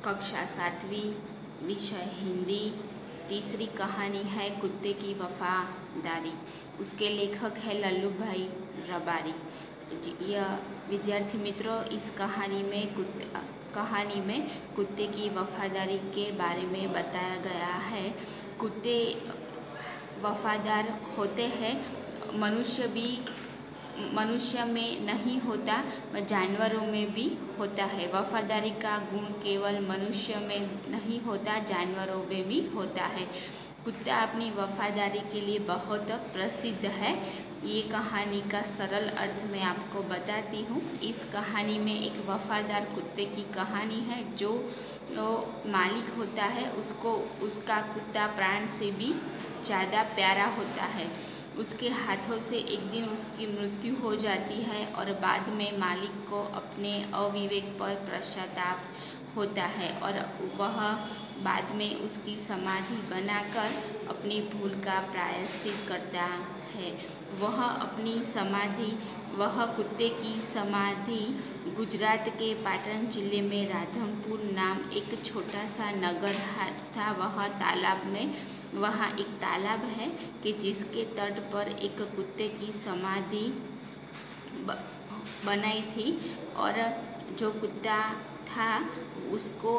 कक्षा 7वीं, विषय हिंदी। तीसरी कहानी है कुत्ते की वफादारी। उसके लेखक है लल्लू भाई रबारी। यह विद्यार्थी मित्रों, इस कहानी में कुत्ते की वफादारी के बारे में बताया गया है। कुत्ते वफादार होते हैं। मनुष्य में नहीं होता, जानवरों में भी होता है। वफादारी का गुण केवल मनुष्य में नहीं होता, जानवरों में भी होता है। कुत्ता अपनी वफादारी के लिए बहुत प्रसिद्ध है। ये कहानी का सरल अर्थ मैं आपको बताती हूँ। इस कहानी में एक वफादार कुत्ते की कहानी है। जो मालिक होता है उसको उसका कुत्ता प्राण से भी ज़्यादा प्यारा होता है। उसके हाथों से एक दिन उसकी मृत्यु हो जाती है और बाद में मालिक को अपने अविवेक पर पश्चाताप होता है और वह बाद में उसकी समाधि बनाकर अपनी भूल का प्रायश्चित करता है। वह कुत्ते की समाधि गुजरात के पाटन जिले में राधनपुर नाम एक छोटा सा नगर था। वहाँ एक तालाब है कि जिसके तट पर एक कुत्ते की समाधि बनाई थी और जो कुत्ता था उसको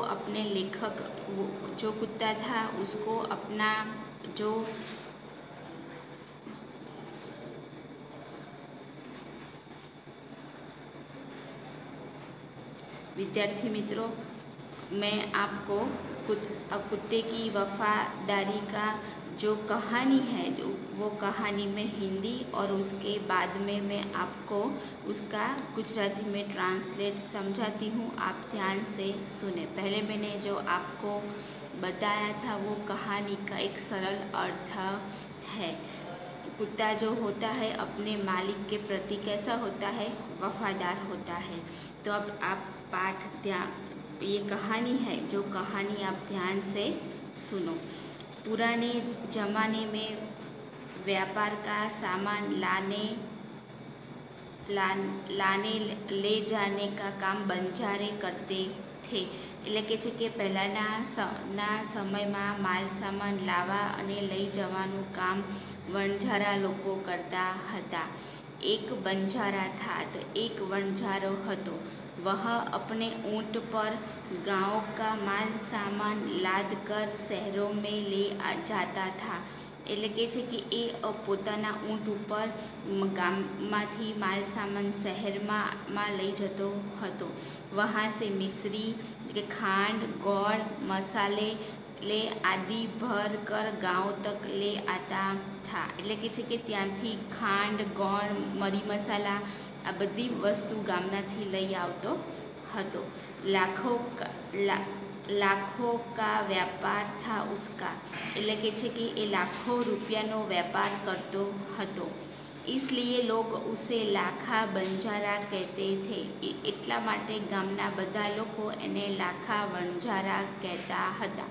अपना जो विद्यार्थी मित्रों, मैं आपको कुत्ते की वफादारी का जो कहानी है वो कहानी में हिंदी और उसके बाद में मैं आपको उसका गुजराती में ट्रांसलेट समझाती हूँ। आप ध्यान से सुने। पहले मैंने जो आपको बताया था वो कहानी का एक सरल अर्थ है। कुत्ता जो होता है अपने मालिक के प्रति कैसा होता है? वफादार होता है। तो अब आप ये कहानी है, जो कहानी आप ध्यान से सुनो। पुराने ज़माने में व्यापार का सामान लाने ले जाने का काम बंजारे करते थे। એટલે કે પહેલાંના સમયમાં માલ સામાન લાવવા અને લઈ જવાનું કામ વણઝારા લોકો કરતા હતા। एक बंजारा था तो एक वणझारो हतो। वह अपने ऊँट पर गांव का माल सामान लाद कर शहरों में ले जाता था। એટલે કે છે કે એ પોતાના ઊંટ ઉપર ગામમાંથી માલ સામાન શહેરમાં લઈ જતો હતો। वहाँ से मिश्री के खांड, गोड़, मसाले ले आदि भर कर गाँव तक ले आता था। એટલે કે છે કે ત્યાંથી ખાંડ, ગોળ, મરી મસાલા આ બધી વસ્તુ ગામનાથી લઈ આવતો હતો। लाखों का व्यापार था उसका। એટલે કે છે કે એ લાખો રૂપિયાનો व्यापार करतो હતો। इसलिए लोग उसे लाखा बंजारा कहते थे। એટલા માટે ગામના બધા લોકો એને લાખા વણઝારા કહેતા હતા।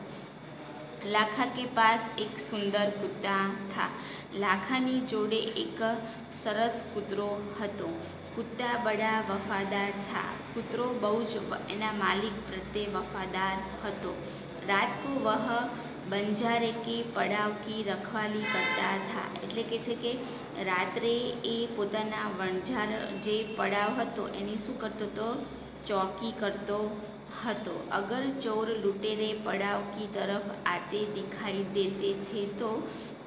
लाखा के पास एक सुंदर कुत्ता था। लाखानी जोड़े एक सरस कुतरो हतो। कुत्ता बड़ा वफादार था। कुतरो बहुत एना मालिक प्रत्ये वफादार हतो। रात को वह बंजारे के पड़ाव की रखवाली करता था। એટલે કે છે કે રાત્રે એ પોતાના વણઝાર જે પડાવ હતો એની શું કરતો હતો? चौकी करतो हतो। अगर चोर लुटेरे पड़ाव की तरफ आते दिखाई देते थे तो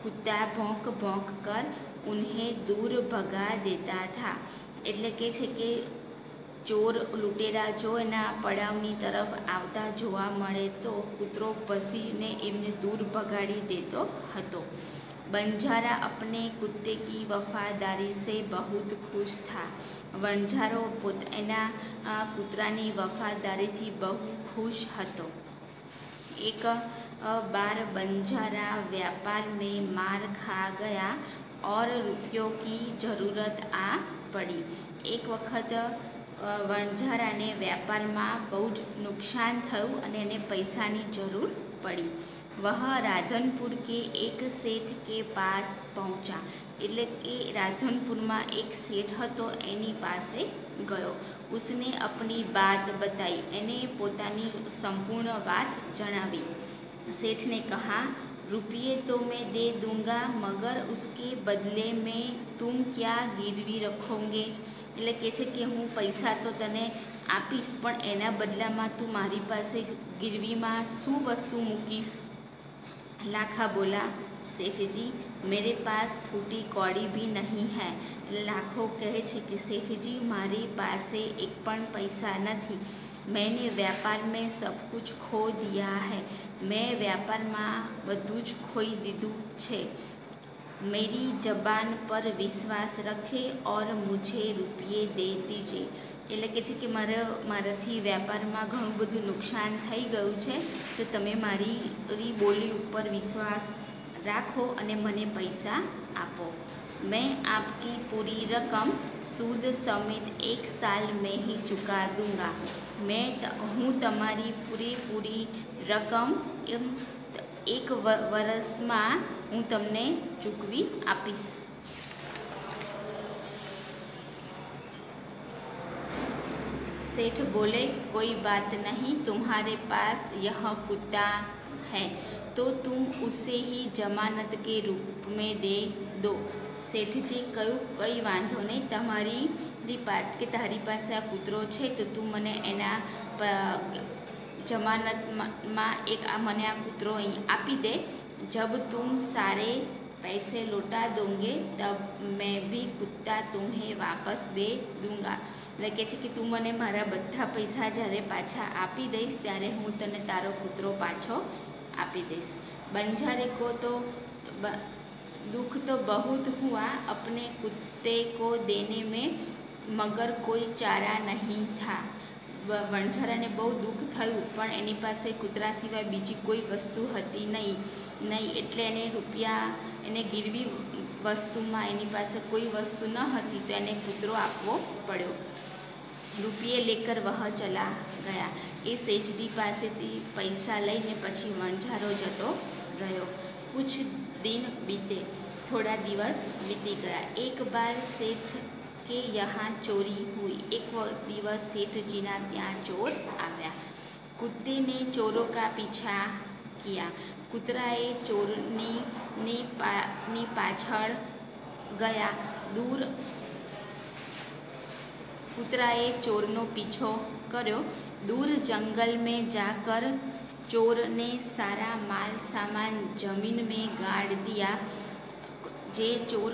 कुत्ता भौंक भौंक कर उन्हें दूर भगा देता था। એટલે કે છે કે ચોર લૂંટેરા જો એના પડાવની તરફ આવતા જોવા મળે તો કૂતરો ભસીને એમને દૂર ભગાડી દેતો હતો। बंजारा अपने कुत्ते की वफादारी से बहुत खुश था। वणझारो एना कूतरानी वफादारी थी बहु खुश हतो। एक बार बंजारा व्यापार में मार खा गया और रुपयों की ज़रूरत आ पड़ी। एक वखत वणझाराने व्यापाરમાં બહુ જ નુકસાન થયું અને એને પૈસાની જરૂર પડી। वह राधनपुर के एक सेठ के पास पहुँचा। એટલે કે રાધનપુરમાં એક શેઠ હતો એની પાસે गयो। उसने अपनी बात बताई, एने पोतानी संपूर्ण बात जणावी। सेठ ने कहा, रुपये तो मैं दे दूंगा, मगर उसके बदले में तुम क्या गिरवी रखोगे? એટલે કહે છે કે હું પૈસા તો તને આપીશ, પણ એના બદલામાં તું મારી પાસે ગીરવીમાં શું વસ્તુ મૂકીશ? लाखा बोला, सेठ जी मेरे पास फूटी कौड़ी भी नहीं है। लाखो कहे छे कि सेठ जी मारी पासे एक पण पैसा नहीं, मैंने व्यापार में सब कुछ खो दिया है। मैं व्यापार में बधुज खोई दीधु छे। मेरी जबान पर विश्वास रखे और मुझे रुपये दे दीजिए। એટલે કે છે કે મારાથી વ્યાપારમાં ઘણું બધું નુકસાન થઈ ગયું છે, તો તમે મારી બોલી ઉપર વિશ્વાસ રાખો અને મને પૈસા આપો। मैं आपकी पूरी रकम सूद समेत 1 साल में ही चुका दूंगा। हूँ तमारी पूरी रकम 1 વર્ષમાં હું તમને ચૂકવી આપીશ। सेठ बोले, कोई बात नहीं, तुम्हारे पास यह कुत्ता है तो तुम उसे ही जमानत के रूप में दे दो। सेठ जी कहूँ, कई वांधो नहीं, तारी पास आ कूतरो छे तो तू मने एना जमानत में एक मने आ कूतरो आपी दे। जब तुम सारे पैसे लौटा दोगे तब मैं भी कुत्ता तुम्हें वापस दे दूंगा। એટલે કે છે કે તું મને મારા બધા પૈસા જ્યારે પાછા આપી દઈશ ત્યારે હું તને તારો કૂતરો પાછો આપી દઈશ। बंजारे को तो दुख तो बहुत हुआ अपने कुत्ते को देने में, मगर कोई चारा नहीं था। वणझाराने बहु दुख थयुं, पण एनी पासे कूतरा सिवाय बीजी कोई वस्तु हती नहीं एटले एने रुपया एने गिरवी वस्तुमां एनी पासे कोई वस्तु न हती तो एने कूतरो आपवो पड्यो। रुपये लेकर वह चला गया। ए सेठजी पासेथी पैसा लईने पछी वणझारो जतो रह्यो। कुछ दिन बीते, थोड़ा दिवस बीती गया। एक बार सेठ के यहाँ चोरी हुई। एक दिवस सेठ जी ना त्यां चोर आव्या। कुत्ते ने चोरों का पीछा किया। कूतराए चोरनी पाछळ गया। कूतराए चोरनो पीछो कर्यो। दूर जंगल में जाकर चोर ने सारा माल सामान जमीन में गाड़ दिया। जे चोर